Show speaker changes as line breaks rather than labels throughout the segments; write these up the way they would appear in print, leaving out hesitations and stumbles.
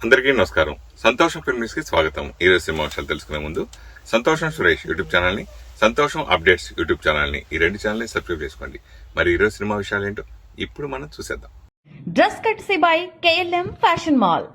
అందరికీ నమస్కారం. సంతోషం ఫిల్మ్ న్యూస్ కి స్వాగతం. ఈ రోజు సినిమా విషయాలు తెలుసుకునే ముందు సంతోషం సురేష్ యూట్యూబ్ ఛానల్ ని, సంతోషం అప్డేట్స్ యూట్యూబ్ ఛానల్ ని, ఈ రెండు ఛానల్ ని సబ్స్క్రైబ్ చేసుకోండి. మరి ఈ రోజు సినిమా విషయాలు ఏంటో ఇప్పుడు మనం చూసేద్దాం.
Dress కట్సీ by KLM fashion mall.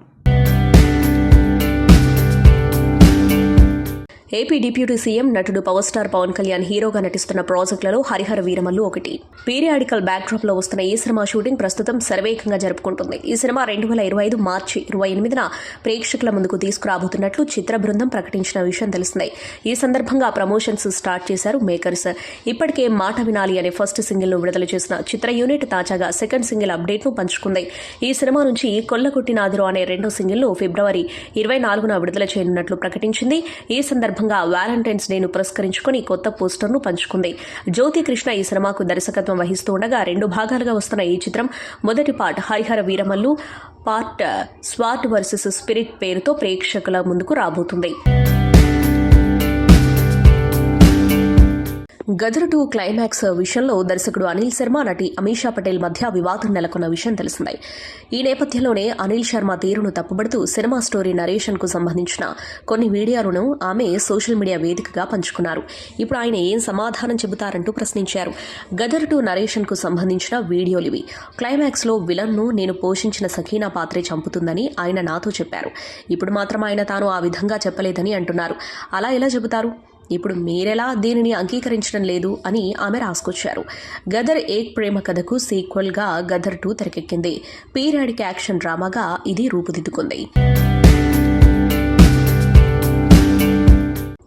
AP deputy CM నటుడు పవర్ స్టార్ పవన్ కళ్యాణ్ హీరోగా నటిస్తున్న ప్రాజెక్టులలో హరిహర వీరమల్లు ఒకటి. పీరియాడికల్ బ్యాక్డ్రాప్ లో వస్తున్న ఈ సినిమా షూటింగ్ ప్రస్తుతం శరవేగంగా జరుపుకుంటుంది. ఈ సినిమా 2025 మార్చి 28న ప్రేక్షకుల ముందుకు తీసుకురాబోతున్నట్లు చిత్ర బృందం ప్రకటించిన విషయం తెలిసిందే. ఈ సందర్భంగా ప్రమోషన్స్ స్టార్ట్ చేశారు మేకర్స్. ఇప్పటికే మాట వినాలి అనే ఫస్ట్ సింగిల్ ను విడుదల చేసిన చిత్ర యూనిట్ తాజాగా సెకండ్ సింగిల్ అప్డేట్ ను పంచుకుంది. ఈ సినిమా నుంచి కొల్లకొట్టినాదిరో అనే రెండో సింగిల్ ను ఫిబ్రవరి 24న విడుదల చేయనున్నట్లు ప్రకటించింది. ఈ సందర్భంగా వ్యాలంటైన్స్ డేను పురస్కరించుకుని కొత్త పోస్టర్ను పంచుకుంది. జ్యోతి కృష్ణ ఈ సినిమాకు దర్శకత్వం వహిస్తూ ఉండగా 2 భాగాలుగా వస్తున్న ఈ చిత్రం మొదటి part Harihara Veeramallu, part swat versus spirit పేరుతో ప్రేక్షకుల ముందుకు రాబోతుంది. గదర్ 2 క్లైమాక్స్ విషయంలో దర్శకుడు అనిల్ శర్మ, నటి అమీషా పటేల్ మధ్య వివాదం నెలకొన్న విషయం తెలిసిందే. ఈ నేపథ్యంలోనే అనిల్ శర్మ తీరును తప్పుబడుతూ సినిమా స్టోరీ నరేషన్ కు సంబంధించిన కొన్ని వీడియోలను ఆమె సోషల్ మీడియా వేదికగా పంచుకున్నారు. ఇప్పుడు ఆయన ఏం సమాధానం చెబుతారంటూ ప్రశ్నించారు. గదర్ 2 నరేషన్ కు సంబంధించిన వీడియోలివి. క్లైమాక్స్ లో విలన్ ను నేను పోషించిన సఖీనా పాత్రే చంపుతుందని ఆయన నాతో చెప్పారు. ఇప్పుడు మాత్రం ఆయన తాను ఆ విధంగా చెప్పలేదని అంటున్నారు. అలా ఎలా చెబుతారు? ఇప్పుడు మీరెలా దీనిని అంగీకరించడం లేదు అని ఆమె రాసుకొచ్చారు. గదర్ 1 ప్రేమ కథకు సీక్వెల్ గా గదర్ 2 తెరకెక్కింది. పీరియాడిక్ యాక్షన్ డ్రామాగా ఇది రూపుదిద్దుకుంది.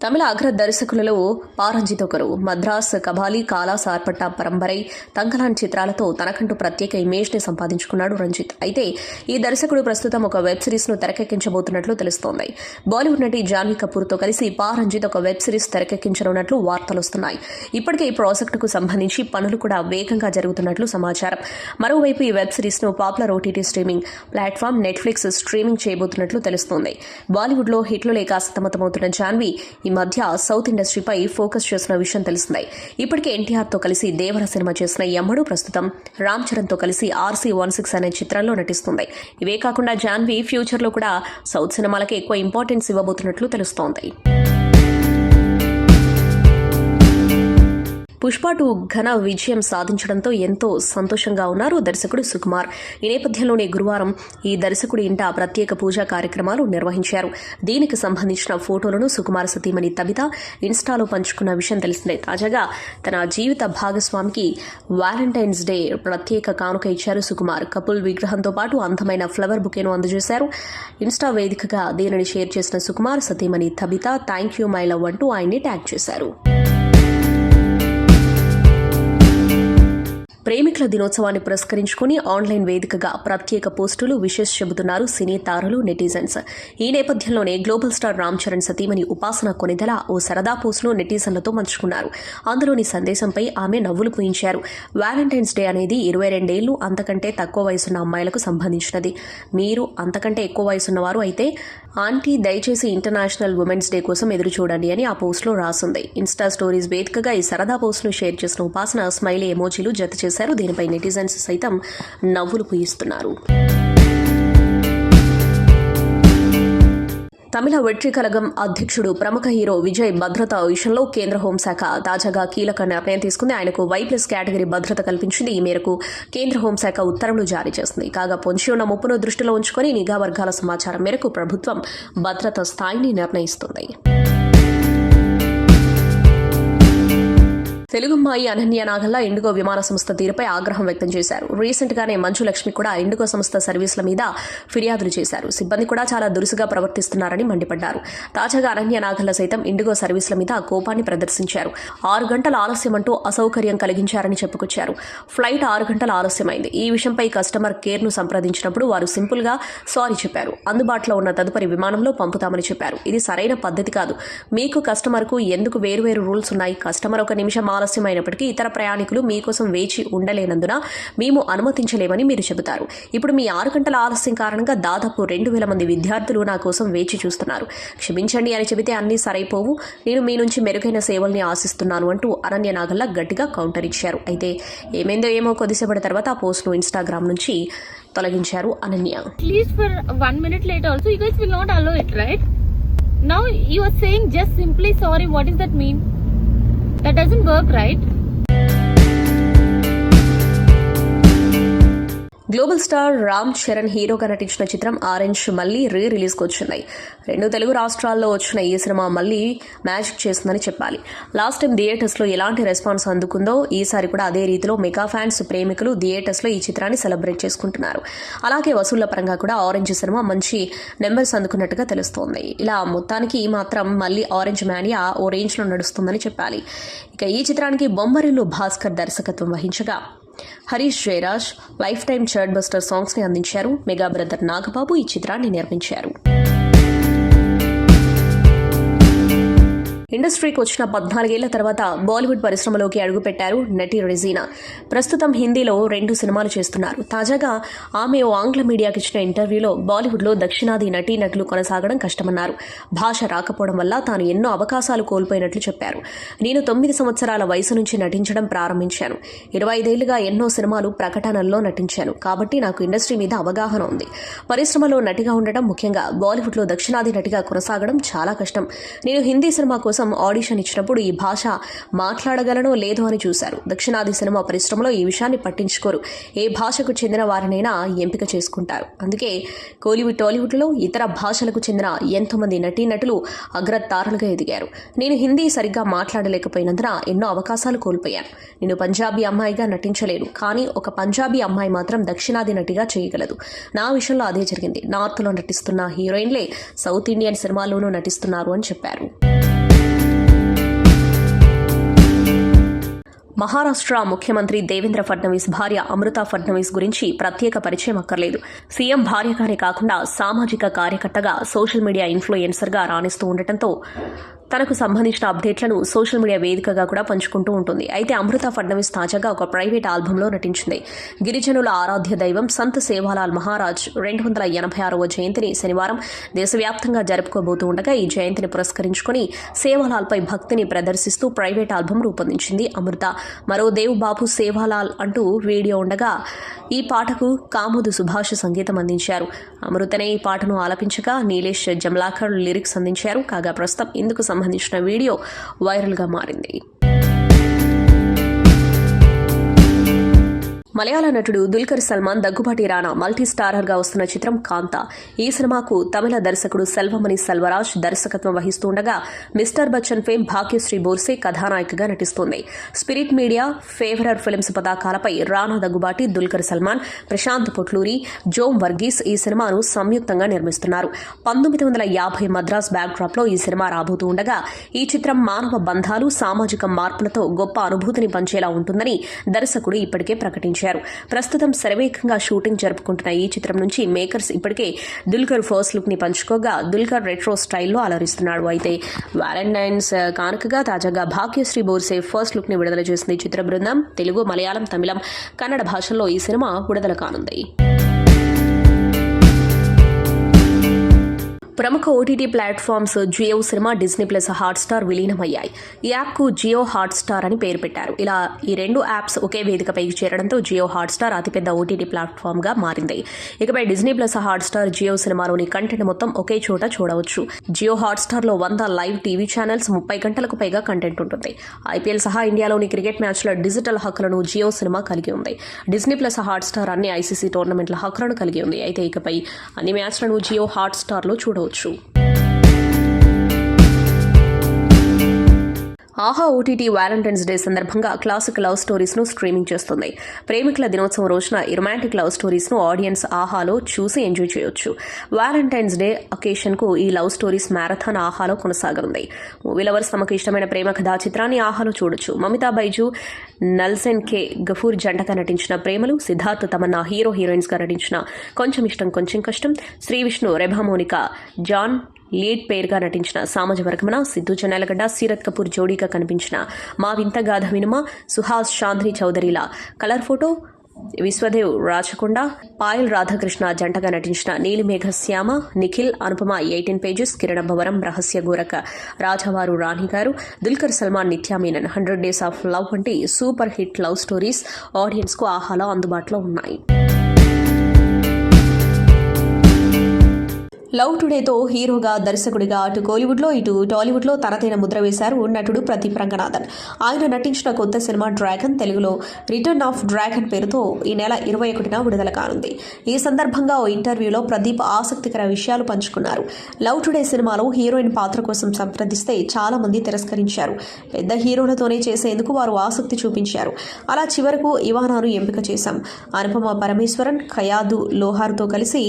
తమిళ అగ్ర దర్శకులలో పారంజిత్ ఒకరు. మద్రాస్, కబాలి, కాలా, సార్పట్ట, పరంబరై, తంకలాన్ చిత్రాలతో తనకంటూ ప్రత్యేక ఇమేజ్ ని సంపాదించుకున్నాడు రంజిత్. అయితే ఈ దర్శకుడు ప్రస్తుతం ఒక వెబ్ సిరీస్ ను తెరకెక్కించబోతున్నట్లు తెలుస్తోంది. బాలీవుడ్ నటి జాన్వీ కపూర్ తో కలిసి పారంజిత్ ఒక వెబ్ సిరీస్ తెరకెక్కించనున్నట్లు వార్తలు వస్తున్నాయి. ఇప్పటికే ఈ ప్రాజెక్టుకు సంబంధించి పనులు కూడా వేగంగా జరుగుతున్నట్లు సమాచారం. మరోవైపు ఈ వెబ్ సిరీస్ ను popular OTT streaming platform Netflix streaming చేయబోతున్నట్లు తెలుస్తోంది. బాలీవుడ్ లో హిట్లు లేక సతమతమవుతున్న జాన్వీ ఈ మధ్య సౌత్ ఇండస్ట్రీపై ఫోకస్ చేసిన విషయం తెలిసిందే. ఇప్పటికే NTR తో కలిసి దేవర సినిమా చేసిన యమ్మడు ప్రస్తుతం రామ్ చరణ్ తో కలిసి RC16 అనే చిత్రంలో నటిస్తుంది. ఇవే కాకుండా జాన్వీ ఫ్యూచర్ లో కూడా సౌత్ సినిమాలకి ఎక్కువ ఇంపార్టెన్స్ ఇవ్వబోతున్నట్లు తెలుస్తోంది. పుష్ప 2 ఘన విజయం సాధించడంతో ఎంతో సంతోషంగా ఉన్నారు దర్శకుడు సుకుమార్. ఈ నేపథ్యంలోనే గురువారం ఈ దర్శకుడి ఇంట ప్రత్యేక పూజా కార్యక్రమాలు నిర్వహించారు. దీనికి సంబంధించిన ఫోటోలను సుకుమార్ సతీమణి తబిత ఇన్స్టాలో పంచుకున్న విషయం తెలిసిందే. తాజాగా తన జీవిత భాగస్వామికి వ్యాలంటైన్స్ డే ప్రత్యేక కానుక ఇచ్చారు సుకుమార్. కపుల్ విగ్రహంతో పాటు అందమైన ఫ్లవర్ బుకేను అందజేశారు. ఇన్స్టా వేదికగా దీనిని షేర్ చేసిన సుకుమార్ సతీమణి Tabitha thank you my love అంటూ ఆయన్ని ట్యాగ్ చేశారు. ప్రేమికుల దినోత్సవాన్ని పురస్కరించుకుని ఆన్లైన్ వేదికగా ప్రత్యేక పోస్టులు విషెస్ చెబుతున్నారు సినీ తారలు, నెటిజన్స్. ఈ నేపథ్యంలోనే గ్లోబల్ స్టార్ రామ్ చరణ్ సతీమణి ఉపాసన కొనిదెల ఓ సరదా పోస్టును నెటిజన్లతో పంచుకున్నారు. అందులోని సందేశంపై ఆమె నవ్వులు పూయించారు. వ్యాలంటైన్స్ డే అనేది 22 ఏళ్లు అంతకంటే తక్కువ వయసున్న అమ్మాయిలకు సంబంధించినది. మీరు అంతకంటే ఎక్కువ వయసున్నవారు అయితే ఆంటీ దయచేసి ఇంటర్నేషనల్ ఉమెన్స్ డే కోసం ఎదురు చూడండి అని ఆ పోస్టులో రాసుంది. ఇన్స్టా స్టోరీస్ వేదికగా ఈ సరదా పోస్టును షేర్ చేసిన ఉపాసన స్మైలీ ఎమోజీలు జత చేశారు. దీనిపై నెటిజన్స్ సైతం నవ్వులు పూయిస్తున్నారు. తమిళ వెట్రి కళగం అధ్యక్షుడు ప్రముఖ హీరో విజయ్ భద్రత విషయంలో కేంద్ర హోంశాఖ తాజాగా కీలక నిర్ణయం తీసుకుంది. ఆయనకు Y+ కేటగిరీ భద్రత కల్పించింది. ఈ మేరకు కేంద్ర హోంశాఖ ఉత్తర్వులు జారీ చేసింది. కాగా పొంచి ఉన్న ముప్పును దృష్టిలో ఉంచుకొని నిఘా వర్గాల సమాచారం మేరకు ప్రభుత్వం భద్రత స్థాయిని నిర్ణయిస్తుంది. తెలుగమ్మాయి అనన్య నాగల్ల ఇండిగో విమాన సంస్థ తీరుపై ఆగ్రహం వ్యక్తం చేశారు. రీసెంట్ గానే మంచు లక్ష్మి కూడా ఇండిగో సంస్థ సర్వీసుల మీద ఫిర్యాదులు చేశారు. సిబ్బంది కూడా చాలా దురుసుగా ప్రవర్తిస్తున్నారని మండిపడ్డారు. తాజాగా అనన్య నాగల్ల సైతం ఇండిగో సర్వీసుల మీద కోపాన్ని ప్రదర్శించారు. 6 గంటల ఆలస్యమంటూ అసౌకర్యం కలిగించారని చెప్పుకొచ్చారు. ఫ్లైట్ 6 గంటల ఆలస్యమైంది. ఈ విషయంపై కస్టమర్ కేర్ ను సంప్రదించినప్పుడు వారు సింపుల్ గా సారీ చెప్పారు. అందుబాటులో ఉన్న తదుపరి విమానంలో పంపుతామని చెప్పారు. ఇది సరైన పద్ధతి కాదు. మీకు కస్టమర్ కు ఎందుకు వేరువేరు రూల్స్ ఉన్నాయి? కస్టమర్ 1 నిమిషం ఆలస్యమైనప్పటికీ ఇతర ప్రయాణికులు మీకోసం వేచి ఉండలేనందున మేము అనుమతించలేమని మీరు చెబుతారు. ఇప్పుడు మీ 6 గంటల ఆలస్యం కారణంగా దాదాపు 2,000 మంది విద్యార్థులు నా కోసం వేచి చూస్తున్నారు. క్షమించండి అని చెబితే అన్నీ సరైపోవు. నేను మీ నుంచి మెరుగైన సేవల్ని ఆశిస్తున్నాను అంటూ అనన్య నాగల్లా గట్టిగా కౌంటర్ ఇచ్చారు. అయితే ఏమైందో ఏమో కొద్దిసేపటి తర్వాత ఆ పోస్ట్ను ఇన్స్టాగ్రామ్ నుంచి తొలగించారు Ananya.
At least for 1 minute late also, you guys will not allow it, right? Now you are saying just simply sorry. What does that mean? That doesn't work, right?
Global star Ram Charan హీరోగా నటించిన చిత్రం orange మళ్లీ రిలీజ్కి వచ్చింది. 2 తెలుగు రాష్ట్రాల్లో వచ్చిన ఈ cinema మళ్లీ మ్యాజిక్ చేస్తుందని చెప్పాలి. లాస్ట్ టైం థియేటర్స్లో ఎలాంటి రెస్పాన్స్ అందుకుందో ఈసారి కూడా అదే రీతిలో మెగా ఫ్యాన్స్ ప్రేమికులు థియేటర్స్లో ఈ చిత్రాన్ని సెలబ్రేట్ చేసుకుంటున్నారు. అలాగే వసూళ్ల పరంగా కూడా ఆరెంజ్ సినిమా మంచి నెంబర్స్ అందుకున్నట్టుగా తెలుస్తోంది. ఇలా మొత్తానికి ఈ మాత్రం మళ్లీ ఆరెంజ్ మానియా ఓ రేంజ్లో నడుస్తుందని చెప్పాలి. ఇక ఈ చిత్రానికి బొమ్మరిల్లు భాస్కర్ దర్శకత్వం వహించగా Harish Jayaraj life time chart buster songs ని అందించారు. మెగా బ్రదర్ నాగబాబు ఈ చిత్రాన్ని నిర్మించారు. ఇండస్ట్రీకి వచ్చిన 14 ఏళ్ల తర్వాత బాలీవుడ్ పరిశ్రమలోకి అడుగుపెట్టారు నటి రెజీనా. ప్రస్తుతం హిందీలో 2 సినిమాలు చేస్తున్నారు. తాజాగా ఆమె ఓ ఆంగ్ల మీడియాకి ఇచ్చిన ఇంటర్వ్యూలో బాలీవుడ్లో దక్షిణాది నటీనటులు కొనసాగడం కష్టమన్నారు. భాష రాకపోవడం వల్ల తాను ఎన్నో అవకాశాలు కోల్పోయినట్లు చెప్పారు. నేను 9 సంవత్సరాల వయసు నుంచి నటించడం ప్రారంభించాను. 25 ఏళ్లుగా ఎన్నో సినిమాలు ప్రకటనల్లో నటించాను. కాబట్టి నాకు ఇండస్ట్రీ మీద అవగాహన ఉంది. పరిశ్రమలో నటిగా ఉండటం, ముఖ్యంగా బాలీవుడ్లో దక్షిణాది నటిగా కొనసాగడం చాలా కష్టం. నేను హిందీ సినిమా కోసం ఆడిషన్ ఇచ్చినప్పుడు ఈ భాష మాట్లాడగలనో లేదో అని చూశారు. దక్షిణాది సినిమా పరిశ్రమలో ఈ విషయాన్ని పట్టించుకోరు. ఏ భాషకు చెందిన వారినైనా ఎంపిక చేసుకుంటారు. అందుకే కోలీవుడ్, టాలీవుడ్లో ఇతర భాషలకు చెందిన ఎంతో మంది నటీనటులు అగ్రతారలుగా ఎదిగారు. నేను హిందీ సరిగ్గా మాట్లాడలేకపోయినందున ఎన్నో అవకాశాలు కోల్పోయాను. నేను పంజాబీ అమ్మాయిగా నటించలేను, కానీ ఒక పంజాబీ అమ్మాయి మాత్రం దక్షిణాది నటిగా చేయగలదు. నా విషయంలో అదే జరిగింది. నార్త్లో నటిస్తున్న హీరోయిన్లే సౌత్ ఇండియన్ సినిమాల్లోనూ నటిస్తున్నారు అని చెప్పారు. మహారాష్ట్ర ముఖ్యమంత్రి దేవేంద్ర ఫడ్నవీస్ భార్య అమృత ఫడ్నవీస్ గురించి ప్రత్యేక పరిచయం అక్కర్లేదు. సీఎం భార్యగానే కాకుండా సామాజిక కార్యకర్తగా, సోషల్ మీడియా ఇన్ఫ్లుయెన్సర్గా రాణిస్తూ ఉండటంతో తనకు సంబంధించిన అప్డేట్లను సోషల్ మీడియా వేదికగా కూడా పంచుకుంటూ ఉంటుంది. అయితే అమృత ఫడ్నవీస్ తాజాగా ఒక ప్రైవేట్ ఆల్బంలో నటించింది. గిరిజనుల ఆరాధ్య దైవం సంత్ సేవాలాల్ మహారాజ్ 286వ జయంతిని శనివారం దేశవ్యాప్తంగా జరుపుకోబోతూ ఉండగా ఈ జయంతిని పురస్కరించుకుని సేవాలాల్పై భక్తిని ప్రదర్శిస్తూ ప్రైవేట్ ఆల్బం రూపొందించింది అమృత. మరో దేవ్ బాబు సేవాలాల్ అంటూ వీడియో ఉండగా ఈ పాటకు కామోదు సుభాష్ సంగీతం అందించారు. అమృతనే ఈ పాటను ఆలపించగా నీలేష్ జమ్లాకర్ లిరిక్స్ అందించారు. కాగా ప్రస్తుతం ఇందుకు సంబంధించిన వీడియో వైరల్గా మారింది. మలయాళ నటుడు దుల్కర్ సల్మాన్, దగ్గుబాటి రానా మల్టీ స్టారర్గా వస్తున్న చిత్రం కాంతా. ఈ సినిమాకు తమిళ దర్శకుడు సెల్వమణి సెల్వరాజ్ దర్శకత్వం వహిస్తుండగా మిస్టర్ బచ్చన్ ఫేమ్ భాగ్యశ్రీ బోర్సే కథానాయికగా నటిస్తోంది. స్పిరిట్ మీడియా, ఫేవరర్ ఫిల్మ్స్ పతాకాలపై రానా, దగ్గుబాటి, దుల్కర్ సల్మాన్, ప్రశాంత్ పొట్లూరి, జోమ్ వర్గీస్ ఈ సినిమాను సంయుక్తంగా నిర్మిస్తున్నారు. 1950 మద్రాస్ బ్యాక్డ్రాప్లో ఈ సినిమా రాబోతూ ఉండగా ఈ చిత్రం మానవ బంధాలు, సామాజిక మార్పులతో గొప్ప అనుభూతిని పంచేలా ఉంటుందని దర్శకుడు ఇప్పటికే ప్రకటించారు. ప్రస్తుతం శరవేగంగా షూటింగ్ జరుపుకుంటున్న ఈ చిత్రం నుంచి మేకర్స్ ఇప్పటికే దుల్కర్ ఫస్ట్ లుక్ ని పంచుకోగా దుల్కర్ రెట్రో స్టైల్లో అలరిస్తున్నాడు. అయితే వ్యాలంటైన్స్ కానుకగా తాజాగా భాగ్యశ్రీ బోర్సే ఫస్ట్ లుక్ ని విడుదల చేసింది. చిత్ర బృందం తెలుగు, మలయాళం, తమిళం, కన్నడ భాషల్లో ఈ సినిమా విడుదల కానుంది. ప్రముఖ OTT platforms Jio cinema, Disney plus, Hotstar విలీనమయ్యాయి. ఈ యాప్కు జియో హాట్స్టార్ అని పేరు పెట్టారు. ఇలా ఈ 2 యాప్స్ ఒకే వేదికపైకి చేరడంతో జియో హాట్స్టార్ అతిపెద్ద ఓటీటీ ప్లాట్ఫామ్గా మారింది. ఇకపై డిజ్నీ ప్లస్, హాట్స్టార్, జియో సినిమాలోని కంటెంట్ మొత్తం ఒకే చోట చూడవచ్చు. జియో హాట్స్టార్లో 100 లైవ్ టీవీ ఛానల్స్, 30 గంటలకు పైగా కంటెంట్ ఉంటుంది. ఐపీఎల్ సహా ఇండియాలోని క్రికెట్ మ్యాచ్ల డిజిటల్ హక్కులను జియో సినిమా కలిగి ఉంది. డిజ్నీ ప్లస్, హాట్స్టార్ అన్ని ఐసీసీ టోర్నమెంట్ల హక్కులను కలిగి ఉంది. అయితే ఇకపై అన్ని మ్యాచ్లను జియో హాట్స్టార్లో చూడవచ్చు. ఆహా ఓటీటీ వ్యాలంటైన్స్ డే సందర్భంగా క్లాసిక్ లవ్ స్టోరీస్ ను స్ట్రీమింగ్ చేస్తుంది. ప్రేమికుల దినోత్సవం రోజున ఈ రొమాంటిక్ లవ్ స్టోరీస్ ను ఆడియన్స్ ఆహాలో చూసి ఎంజాయ్ చేయొచ్చు. వ్యాలంటైన్స్ డే అకేషన్ కు ఈ లవ్ స్టోరీస్ మ్యారథాన్ ఆహాలో కొనసాగనుంది. మూవీ లవర్స్ తమకు ఇష్టమైన ప్రేమ కథా చిత్రాన్ని ఆహాలో చూడొచ్చు. మమితా బైజు, నల్సెన్ కే గఫూర్ జంటగా నటించిన ప్రేమలు, సిద్ధార్థ్ తమన్నా హీరోయిన్స్ గా నటించిన కొంచెం ఇష్టం కొంచెం కష్టం, శ్రీ విష్ణు, రెభా మోనికా, జాన్ లీడ్ పేర్గా నటించిన సామాజ వర్గమన, సిద్ధు జొన్నలగడ్డ, సీరత్ కపూర్ జోడీగా కనిపించిన మా వింత గాథ వినుమ, సుహాస్ చాంద్రి చౌదరిల కలర్ ఫోటో, విశ్వదేవ్ రాచకొండ, పాయల్ రాధాకృష్ణ జంటగా నటించిన నీలిమేఘ శ్యామ, నిఖిల్, అనుపమ 18 పేజెస్, కిరణ భవరం, రహస్య గోరక, రాజావారు రాణి గారు, దుల్కర్ సల్మాన్, నిత్యా మీనన్, 100 డేస్ ఆఫ్ లవ్ వంటి super hit love stories audience కు ఆహాలో అందుబాటులో ఉన్నాయి. లవ్ టుడేతో హీరోగా, దర్శకుడిగా అటు కోలీవుడ్లో ఇటు టాలీవుడ్లో తనదైన ముద్ర వేశారు నటుడు ప్రదీప్ రంగనాథన్. ఆయన నటించిన కొత్త సినిమా డ్రాగన్ తెలుగులో రిటర్న్ ఆఫ్ డ్రాగన్ పేరుతో ఈ నెల 21న విడుదల కానుంది. ఈ సందర్భంగా ఓ ఇంటర్వ్యూలో ప్రదీప్ ఆసక్తికర విషయాలు పంచుకున్నారు. లవ్ టుడే సినిమాలో హీరోయిన్ పాత్ర కోసం సంప్రదిస్తే చాలా మంది తిరస్కరించారు. పెద్ద హీరోలతోనే చేసేందుకు వారు ఆసక్తి చూపించారు. అలా చివరకు ఇవానాను ఎంపిక చేశాం. అనుపమ పరమేశ్వరన్, ఖయాదు లోహార్తో కలిసి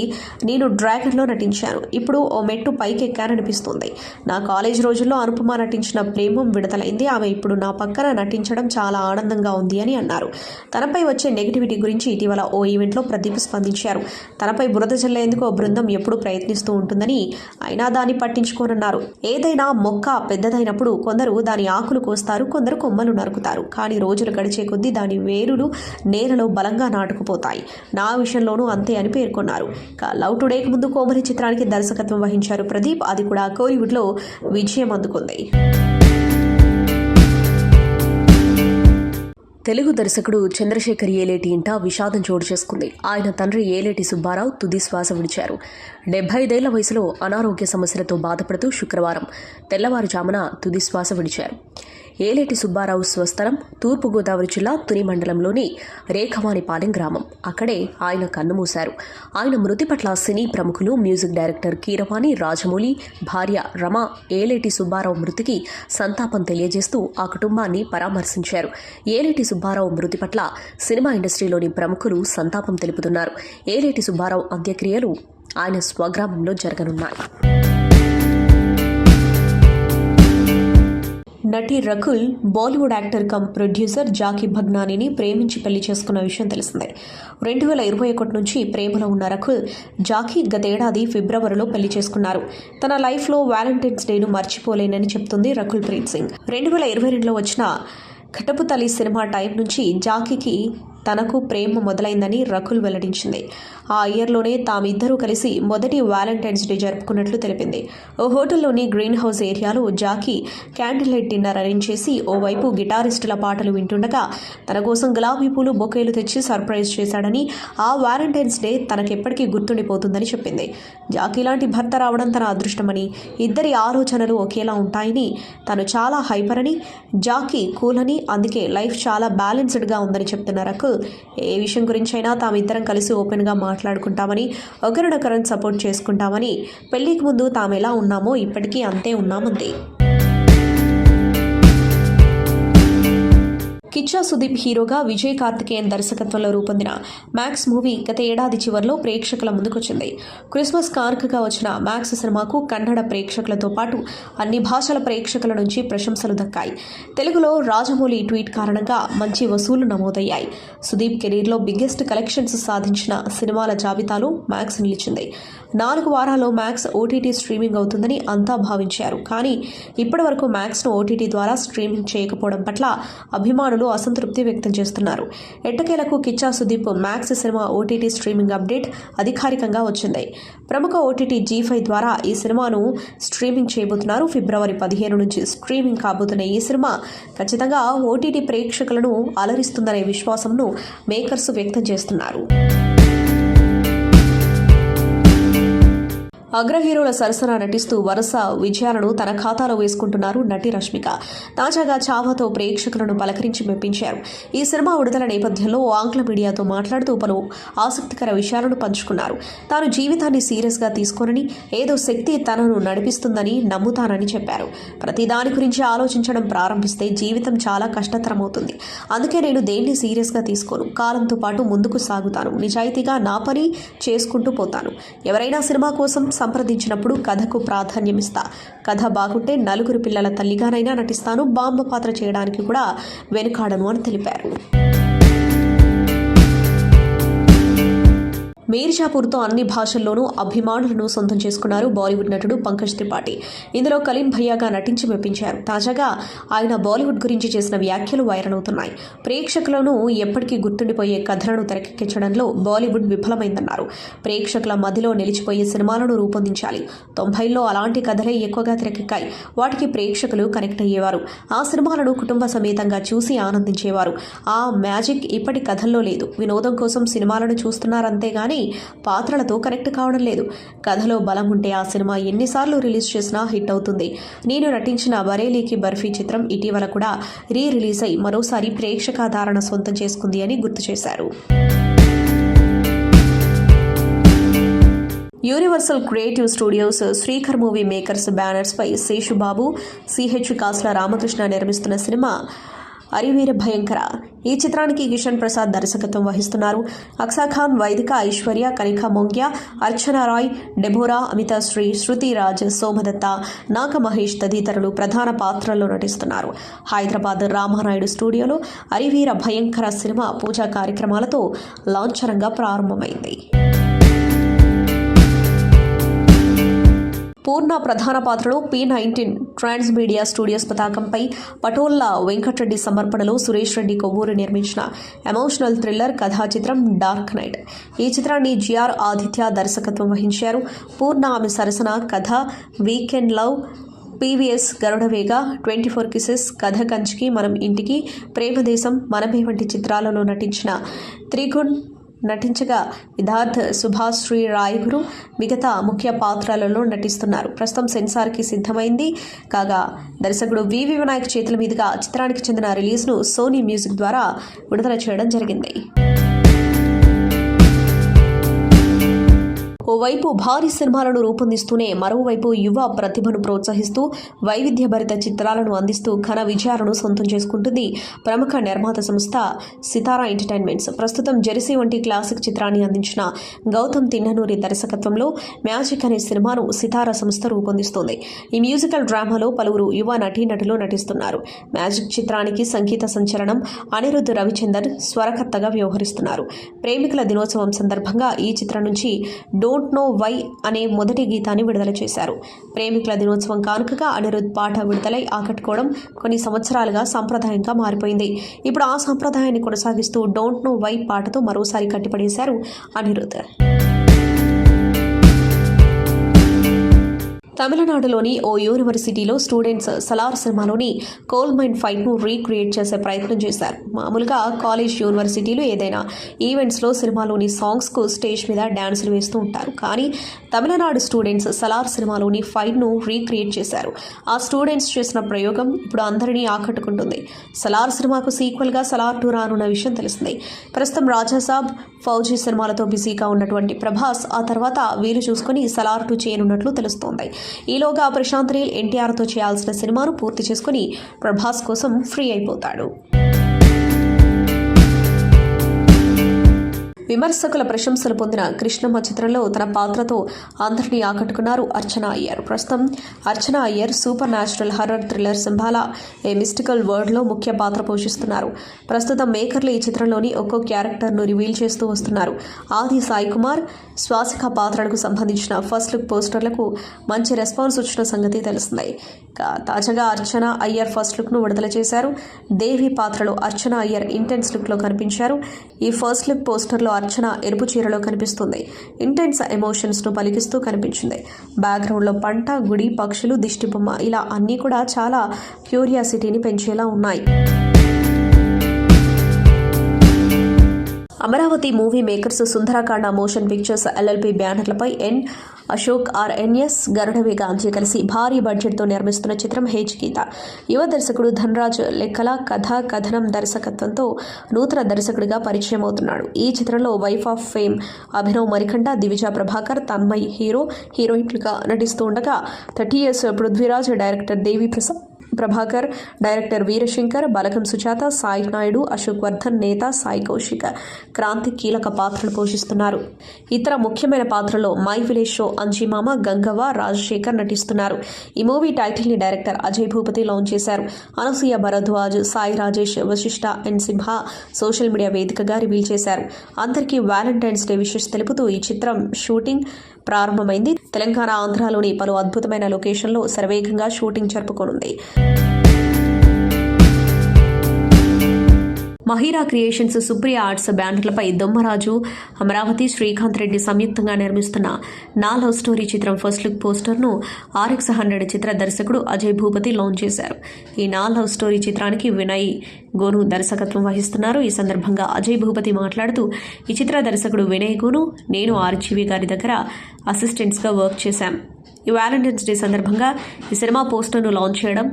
నేను డ్రాగన్లో నటించాను. ఇప్పుడు ఓ మెట్టు పైకెక్కాననిపిస్తుంది. నా కాలేజ్ రోజుల్లో అనుపమ నటించిన ప్రేమం విడుదలైంది. ఆమె ఇప్పుడు నా పక్కన నటించడం చాలా ఆనందంగా ఉంది అని అన్నారు. తనపై వచ్చే నెగిటివిటీ గురించి ఇటీవల ఓ ఈవెంట్లో ప్రదీప్ స్పందించారు. తనపై బురద జల్లేందుకు ఓ బృందం ఎప్పుడూ ప్రయత్నిస్తూ ఉంటుందని, అయినా దాన్ని పట్టించుకోనన్నారు. ఏదైనా మొక్క పెద్దదైనప్పుడు కొందరు దాని ఆకులు కోస్తారు, కొందరు కొమ్మలు నరుకుతారు. కానీ రోజులు గడిచే కొద్దీ దాని వేరులు నేలలో బలంగా నాటుకుపోతాయి. నా విషయంలోనూ అంతే అని పేర్కొన్నారు. లవ్ టుడేకి ముందు కోమలి చిత్రానికి దర్శకత్వం వహించారు ప్రదీప్. అది కూడా కోలీవుడ్లో విజయం అందుకుంది. తెలుగు దర్శకుడు చంద్రశేఖర్ ఏలేటి ఇంట విషాదం చోటు చేసుకుంది. ఆయన తండ్రి ఏలేటి సుబ్బారావు తుది శ్వాస విడిచారు. 75 ఏళ్ల వయసులో అనారోగ్య సమస్యలతో బాధపడుతూ శుక్రవారం తెల్లవారుజామున తుది శ్వాస విడిచారు. ఏలేటి సుబ్బారావు స్వస్థలం తూర్పుగోదావరి జిల్లా తుని మండలంలోని రేఖవానిపాలెం గ్రామం. అక్కడే ఆయన కన్నుమూశారు. ఆయన మృతి పట్ల సినీ ప్రముఖులు, మ్యూజిక్ డైరెక్టర్ కీరవాణి, రాజమౌళి, భార్య రమ ఏలేటి సుబ్బారావు మృతికి సంతాపం తెలియజేస్తూ ఆ కుటుంబాన్ని పరామర్శించారు. ఏలేటి సుబ్బారావు మృతి పట్ల సినిమా ఇండస్ట్రీలోని ప్రముఖులు సంతాపం తెలుపుతున్నారు. ఏలేటి సుబ్బారావు అంత్యక్రియలు ఆయన స్వగ్రామంలో జరగనున్నాయి. నటి Rakul Bollywood actor come producer Jackky భగ్నానీని ప్రేమించి పెళ్లి చేసుకున్న విషయం తెలిసిందే. 2021 నుంచి ప్రేమలో ఉన్న రకుల్, జాకీ గతేడాది ఫిబ్రవరిలో పెళ్లి చేసుకున్నారు. తన లైఫ్లో వ్యాలంటైన్స్ డేను మర్చిపోలేనని చెప్తుంది రకుల్ ప్రీత్ సింగ్. 2022లో వచ్చిన కటపుతలి సినిమా టైం నుంచి జాకీకి తనకు ప్రేమ మొదలైందని రకుల్ వెల్లడించింది. ఆ ఇయర్లోనే తామిద్దరూ కలిసి మొదటి వ్యాలంటైన్స్ డే జరుపుకున్నట్లు తెలిపింది. ఓ హోటల్లోని గ్రీన్ హౌస్ ఏరియాలో Jackky candle light dinner arrange చేసి ఓవైపు గిటారిస్టుల పాటలు వింటుండగా తన కోసం గులాబీ పూలు, బొకేలు తెచ్చి సర్ప్రైజ్ చేశాడని, ఆ వ్యాలంటైన్స్ డే తనకెప్పటికీ గుర్తుండిపోతుందని చెప్పింది. జాకీ లాంటి భర్త రావడం తన అదృష్టమని, ఇద్దరి ఆలోచనలు ఒకేలా ఉంటాయని, తను చాలా హైపర్ అని, జాకీ కూల్ అని, అందుకే లైఫ్ చాలా బ్యాలెన్స్డ్గా ఉందని చెప్తున్న రకుల్, ఏ విషయం గురించైనా తామిద్దరం కలిసి ఓపెన్గా మాట్లాడుకుంటామని, ఒకరినొకరిని సపోర్ట్ చేసుకుంటామని, పెళ్లికి ముందు తాము ఎలా ఉన్నామో ఇప్పటికీ అంతే ఉన్నామంది. కిచ్చా సుదీప్ హీరోగా విజయ్ కార్తికేయన్ దర్శకత్వంలో రూపొందిన మ్యాక్స్ మూవీ గత ఏడాది చివరిలో ప్రేక్షకుల ముందుకొచ్చింది. క్రిస్మస్ కానుకగా వచ్చిన మ్యాక్స్ సినిమాకు కన్నడ ప్రేక్షకులతో పాటు అన్ని భాషల ప్రేక్షకుల నుంచి ప్రశంసలు దక్కాయి. తెలుగులో రాజమౌళి ట్వీట్ కారణంగా మంచి వసూళ్లు నమోదయ్యాయి. సుదీప్ కెరీర్లో బిగ్గెస్ట్ కలెక్షన్స్ సాధించిన సినిమాల జాబితాలో మ్యాక్స్ నిలిచింది. 4 వారాల్లో మ్యాక్స్ ఓటీటీ స్ట్రీమింగ్ అవుతుందని అంతా భావించారు. కానీ ఇప్పటి వరకు మ్యాక్స్ను ఓటీటీ ద్వారా స్ట్రీమింగ్ చేయకపోవడం పట్ల అభిమానులు అసంతృప్తి వ్యక్తం చేస్తున్నారు. ఎట్టకేలకు Kichcha Sudeep max cinema OTT streaming update అధికారికంగా వచ్చింది. ప్రముఖ ఓటీటీ G5 ద్వారా ఈ సినిమాను స్ట్రీమింగ్ చేయబోతున్నారు. ఫిబ్రవరి 15 నుంచి స్ట్రీమింగ్ కాబోతున్న ఈ సినిమా ఖచ్చితంగా ఓటీటీ ప్రేక్షకులను అలరిస్తుందనే విశ్వాసంను మేకర్స్ వ్యక్తం చేస్తున్నారు. అగ్ర హీరోల సరసన నటిస్తూ వరుస విజయాలను తన ఖాతాలో వేసుకుంటున్నారు నటి రష్మిక. తాజాగా చావాతో ప్రేక్షకులను పలకరించి మెప్పించారు. ఈ సినిమా విడుదల నేపథ్యంలో ఆంగ్ల మీడియాతో మాట్లాడుతూ పలు ఆసక్తికర విషయాలను పంచుకున్నారు. తాను జీవితాన్ని సీరియస్గా తీసుకోనని, ఏదో శక్తి తనను నడిపిస్తుందని నమ్ముతానని చెప్పారు. ప్రతి దాని గురించి ఆలోచించడం ప్రారంభిస్తే జీవితం చాలా కష్టతరమవుతుంది. అందుకే నేను దేన్ని సీరియస్గా తీసుకోను. కాలంతో పాటు ముందుకు సాగుతాను. నిజాయితీగా నా పని చేసుకుంటూ పోతాను. ఎవరైనా సినిమా కోసం సంప్రదించినప్పుడు కథకు ప్రాధాన్యమిస్తా. కథ బాగుంటే 4 పిల్లల తల్లిగానైనా నటిస్తాను. బాంబ పాత్ర చేయడానికి కూడా వెనుకాడను అని తెలిపారు. మీర్జాపూర్తో అన్ని భాషల్లోనూ అభిమానులను సొంతం చేసుకున్నారు బాలీవుడ్ నటుడు పంకజ్ త్రిపాఠి. ఇందులో కలీం భయ్యాగా నటించి మెప్పించారు. తాజాగా ఆయన బాలీవుడ్ గురించి చేసిన వ్యాఖ్యలు వైరల్ అవుతున్నాయి. ప్రేక్షకులను ఎప్పటికీ గుర్తుండిపోయే కథలను తెరకెక్కించడంలో బాలీవుడ్ విఫలమైందన్నారు. ప్రేక్షకుల మధ్యలో నిలిచిపోయే సినిమాలను రూపొందించాలి. 90ల్లో అలాంటి కథలే ఎక్కువగా తెరకెక్కాయి. వాటికి ప్రేక్షకులు కనెక్ట్ అయ్యేవారు. ఆ సినిమాలను కుటుంబ సమేతంగా చూసి ఆనందించేవారు. ఆ మ్యాజిక్ ఇప్పటి కథల్లో లేదు. వినోదం కోసం సినిమాలను చూస్తున్నారంతేగాని పాత్రలతో కనెక్ట్ కావడం లేదు. కథలో బలం ఉంటే ఆ సినిమా ఎన్నిసార్లు రిలీజ్ చేసినా హిట్ అవుతుంది. నేను నటించిన బరేలీకి బర్ఫీ చిత్రం ఇటీవల కూడా రిలీజ్ అయి మరోసారి ప్రేక్షకాదరణ సొంతం చేసుకుంది అని గుర్తు చేశారు. Universal creative studios Srikar movie makers banners పై శేషుబాబు, సిహెచ్ కాస్ల రామకృష్ణ నిర్మిస్తున్న సినిమా అరివీర భయంకర. ఈ చిత్రానికి కిషన్ ప్రసాద్ దర్శకత్వం వహిస్తున్నారు. అక్సా ఖాన్, వైదిక, ఐశ్వర్య, కనికా మొంగ్యా, అర్చనా రాయ్, డెబోరా, అమితాశ్రీ, శృతి రాజ్, సోమదత్త, నాగ మహేష్ తదితరులు ప్రధాన పాత్రల్లో నటిస్తున్నారు. హైదరాబాద్ రామానాయుడు స్టూడియోలో అరివీర భయంకర సినిమా పూజా కార్యక్రమాలతో లాంఛనంగా ప్రారంభమైంది. పూర్ణ ప్రధాన పాత్రలో P19 ట్రాన్స్ మీడియా స్టూడియోస్ పతాకంపై పటోల్లా వెంకటరెడ్డి సమర్పణలో సురేష్ రెడ్డి కొవ్వూరు నిర్మించిన ఎమోషనల్ థ్రిల్లర్ కథా చిత్రం డార్క్ నైట్. ఈ చిత్రాన్ని GR ఆదిత్య దర్శకత్వం వహించారు. పూర్ణ ఆమె సరసన కథ weekend love, PVS Garudavega, 24 kisses, కథ కంచికి మనం ఇంటికి, ప్రేమదేశం, మనమే వంటి చిత్రాలలో నటించిన త్రిగుణ్ నటించగా విధార్థ్, సుభాష్ శ్రీ రాయగురు మిగతా ముఖ్య పాత్రలలో నటిస్తున్నారు. ప్రస్తుతం సెన్సార్కి సిద్ధమైంది కాగా దర్శకుడు వివి వినాయక్ చేతుల మీదుగా చిత్రానికి చెందిన రిలీజ్ను సోనీ మ్యూజిక్ ద్వారా విడుదల చేయడం జరిగింది. ఓవైపు భారీ సినిమాలను రూపొందిస్తూనే మరోవైపు యువ ప్రతిభను ప్రోత్సహిస్తూ వైవిధ్యభరిత చిత్రాలను అందిస్తూ ఘన విజయాలను సొంతం చేసుకుంటుంది ప్రముఖ నిర్మాత సంస్థ సితారా ఎంటర్టైన్మెంట్స్. ప్రస్తుతం జెర్సీ వంటి క్లాసిక్ చిత్రాన్ని అందించిన గౌతమ్ తిన్ననూరి దర్శకత్వంలో మ్యాజిక్ అనే సినిమాను సితారా సంస్థ రూపొందిస్తోంది. ఈ మ్యూజికల్ డ్రామాలో పలువురు యువ నటీనటులు నటిస్తున్నారు. మ్యాజిక్ చిత్రానికి సంగీత సంచలనం అనిరుద్ధ్ రవిచందర్ స్వరకర్తగా వ్యవహరిస్తున్నారు. ప్రేమికుల దినోత్సవం సందర్భంగా ఈ చిత్రం నుంచి డోంట్ నో వై అనే మొదటి గీతాన్ని విడుదల చేశారు. ప్రేమికుల దినోత్సవం కానుకగా అనిరుద్ధ్ పాట విడుదలై ఆకట్టుకోవడం కొన్ని సంవత్సరాలుగా సంప్రదాయంగా మారిపోయింది. ఇప్పుడు ఆ సంప్రదాయాన్ని కొనసాగిస్తూ డోంట్ నో వై పాటతో మరోసారి కట్టిపడేశారు అనిరుద్ధ్. తమిళనాడులోని ఓ యూనివర్సిటీలో స్టూడెంట్స్ సలార్ సినిమాలోని కోల్ మైన్ ఫైట్ను రీక్రియేట్ చేసే ప్రయత్నం చేశారు. మామూలుగా కాలేజ్ యూనివర్సిటీలు ఏదైనా ఈవెంట్స్లో సినిమాలోని సాంగ్స్కు స్టేజ్ మీద డ్యాన్సులు వేస్తూ ఉంటారు. కానీ తమిళనాడు స్టూడెంట్స్ సలార్ సినిమాలోని ఫైట్ను రీక్రియేట్ చేశారు. ఆ స్టూడెంట్స్ చేసిన ప్రయోగం ఇప్పుడు అందరినీ ఆకట్టుకుంటుంది. సలార్ సినిమాకు సీక్వెల్గా సలార్ 2 రానున్న విషయం తెలిసిందే. ప్రస్తుతం రాజాసాబ్, ఫౌజీ సినిమాలతో బిజీగా ఉన్నటువంటి ప్రభాస్ ఆ తర్వాత వీలు చూసుకుని సలార్ 2 చేయనున్నట్లు తెలుస్తోంది. ఈలోగా ప్రశాంత్ నీల్ ఎన్టీఆర్తో చేయాల్సిన సినిమాను పూర్తి చేసుకుని ప్రభాస్ కోసం ఫ్రీ అయిపోతాడు. విమర్శకుల ప్రశంసలు పొందిన కృష్ణమ్మ చిత్రంలో తన పాత్రతో అందరినీ ఆకట్టుకున్నారు అర్చనా అయ్యర్. ప్రస్తుతం Archana Iyer super natural horror thriller Shambhala a mystical వరల్డ్లో ముఖ్య పాత్ర పోషిస్తున్నారు. ప్రస్తుతం మేకర్లు ఈ చిత్రంలోని ఒక్కో క్యారెక్టర్ను రివీల్ చేస్తూ వస్తున్నారు. ఆది సాయి కుమార్, శ్వాసిక పాత్రలకు సంబంధించిన ఫస్ట్ లుక్ పోస్టర్లకు మంచి రెస్పాన్స్ వచ్చిన సంగతి తెలిసిందే. తాజాగా అర్చనా అయ్యర్ ఫస్ట్ లుక్ను విడుదల చేశారు. దేవి పాత్రలో అర్చనా అయ్యర్ ఇంటెన్స్ లుక్లో కనిపించారు. ఈ ఫస్ట్ లుక్ పోస్టర్లో అర్చన ఎరుపు చీరలో కనిపిస్తుంది. ఇంటెన్స్ ఎమోషన్స్ను పలికిస్తూ కనిపించింది. బ్యాక్గ్రౌండ్లో పంట, గుడి, పక్షులు, దిష్టిబొమ్మ ఇలా అన్నీ కూడా చాలా క్యూరియాసిటీని పెంచేలా ఉన్నాయి. Amaravati movie makers Sundarakanda motion pictures LLP బ్యానర్లపై అశోక్ RNS గరుడవేగ కలిసి భారీ బడ్జెట్తో నిర్మిస్తున్న చిత్రం హేజ్ గీత. యువ దర్శకుడు ధనరాజ్ లెక్కల కథ కథనం దర్శకత్వంతో నూతన దర్శకుడిగా పరిచయం అవుతున్నాడు. ఈ చిత్రంలో wife of fame Abhinav Marikanda, Divija Prabhakar, Tanmay హీరోయిన్లుగా నటిస్తూ ఉండగా 30 years Prithviraj, director Devi Prasad Prabhakar, director Veerashankar, Balagam Sujatha, Sai Naidu, Ashok Vardhan, Neta Sai Kaushika, Kranti కీలక పాత్రలు పోషిస్తున్నారు. ఇతర ముఖ్యమైన పాత్రలో my village show Anjimama, Gangavva, Rajasekhar నటిస్తున్నారు. ఈ మూవీ టైటిల్ ని డైరెక్టర్ అజయ్ భూపతి లాంచ్ చేశారు. Anasuya Bharadwaj, Sai Rajesh, Vasishta and Simha social media వేదికగా రివీల్ చేశారు. అందరికీ వ్యాలంటైన్స్ డే విషెస్ తెలుపుతూ ఈ చిత్రం షూటింగ్ ప్రారంభమైంది. తెలంగాణ, ఆంధ్రాలోని పలు అద్భుతమైన లొకేషన్లో శరవేగంగా షూటింగ్ జరుపుకోనుంది. మహిరా క్రియేషన్స్, సుప్రియ ఆర్ట్స్ బ్యానర్లపై దొమ్మరాజు, అమరావతి, శ్రీకాంత్ రెడ్డి సంయుక్తంగా నిర్మిస్తున్న నా లవ్ స్టోరీ చిత్రం ఫస్ట్ లుక్ పోస్టర్ను RX100 చిత్ర దర్శకుడు అజయ్ భూపతి లాంచ్ చేశారు. ఈ నా లవ్ స్టోరీ చిత్రానికి వినయ్ గోను దర్శకత్వం వహిస్తున్నారు. ఈ సందర్భంగా అజయ్ భూపతి మాట్లాడుతూ, ఈ చిత్ర దర్శకుడు వినయ్ గోను, నేను RGV గారి దగ్గర అసిస్టెంట్స్గా వర్క్ చేశాం. ఈ వ్యాలంటైన్స్ డే సందర్భంగా ఈ సినిమా పోస్టర్ను లాంచ్ చేయడం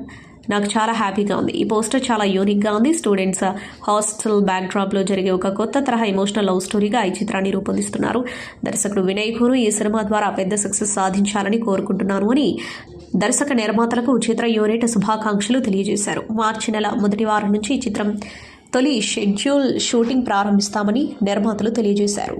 నాకు చాలా హ్యాపీగా ఉంది. ఈ పోస్టర్ చాలా యూనిక్గా ఉంది. స్టూడెంట్స్ హాస్టల్ బ్యాక్డ్రాప్లో జరిగే ఒక కొత్త తరహా ఎమోషనల్ లవ్ స్టోరీగా ఈ చిత్రాన్ని రూపొందిస్తున్నారు. దర్శకుడు వినయ్ గోను ఈ సినిమా ద్వారా పెద్ద సక్సెస్ సాధించాలని కోరుకుంటున్నాను అని దర్శక నిర్మాతలకు చిత్ర యూనిట్ శుభాకాంక్షలు తెలియజేశారు. మార్చి నెల మొదటి వారం నుంచి ఈ చిత్రం తొలి షెడ్యూల్ షూటింగ్ ప్రారంభిస్తామని నిర్మాతలు తెలియజేశారు.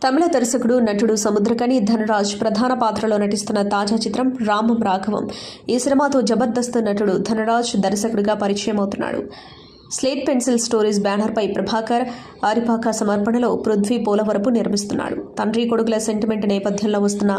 తమిళ దర్శకుడు, నటుడు సముద్రకని ధనరాజ్ ప్రధాన పాత్రలో నటిస్తున్న తాజా చిత్రం రామం రాఘవం. ఈ సినిమాతో జబర్దస్త్ నటుడు ధనరాజ్ దర్శకుడిగా పరిచయం అవుతున్నాడు. స్లేట్ పెన్సిల్ స్టోరీస్ బ్యానర్పై ప్రభాకర్ ఆరిపాక సమర్పణలో పృథ్వీ పోలవరపు నిర్మిస్తున్నాడు. తండ్రి కొడుకుల సెంటిమెంట్ నేపథ్యంలో వస్తున్న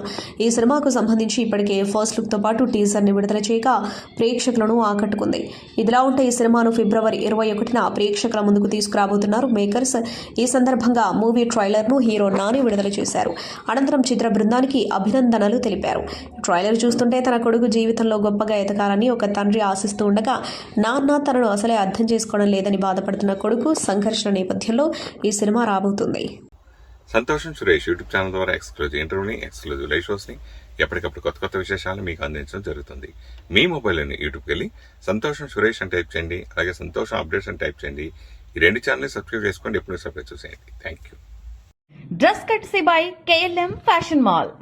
ఈ సినిమాకు సంబంధించి ఇప్పటికే ఫస్ట్ లుక్తో పాటు టీజర్ని విడుదల చేయగా ప్రేక్షకులను ఆకట్టుకుంది. ఇదిలా ఉంటే ఈ సినిమాను ఫిబ్రవరి 21న ప్రేక్షకుల ముందుకు తీసుకురాబోతున్నారు మేకర్స్. ఈ సందర్భంగా మూవీ ట్రైలర్ను హీరో నాని విడుదల చేశారు. అనంతరం చిత్ర బృందానికి అభినందనలు తెలిపారు. ట్రైలర్ చూస్తుంటే తన కొడుకు జీవితంలో గొప్పగా ఎదగాలని ఒక తండ్రి ఆశిస్తూ ఉండగా, నాన్న తనను అసలే అర్థం చేసుకోవడం లేదని బాధపడుతున్న కొడుకు సంఘర్షణ నేపథ్యంలో ఈ సినిమా రాబోతుంది.
సంతోషం సురేష్ యూట్యూబ్ ఛానల్ ద్వారా ఎక్స్క్లూజివ్ ఇంటర్వ్యూని, ఎక్స్క్లూజివ్ లైవ్ షోస్ని, ఎప్పటికప్పుడు కొత్త కొత్త విశేషాలను మీకు అందించడం జరుగుతుంది. మీ మొబైల్లోని యూట్యూబ్కి వెళ్ళి సంతోషం సురేష్ అని టైప్ చేయండి. అలాగే సంతోషం అప్డేట్స్ అని టైప్ చేయండి. ఈ రెండు ఛానల్ని సబ్స్క్రైబ్ చేసుకోండి. ఎప్పుడు సబ్స్క్రైబ్ చూసేయండి. Thank you.
Dress కట్సీ by KLM fashion mall.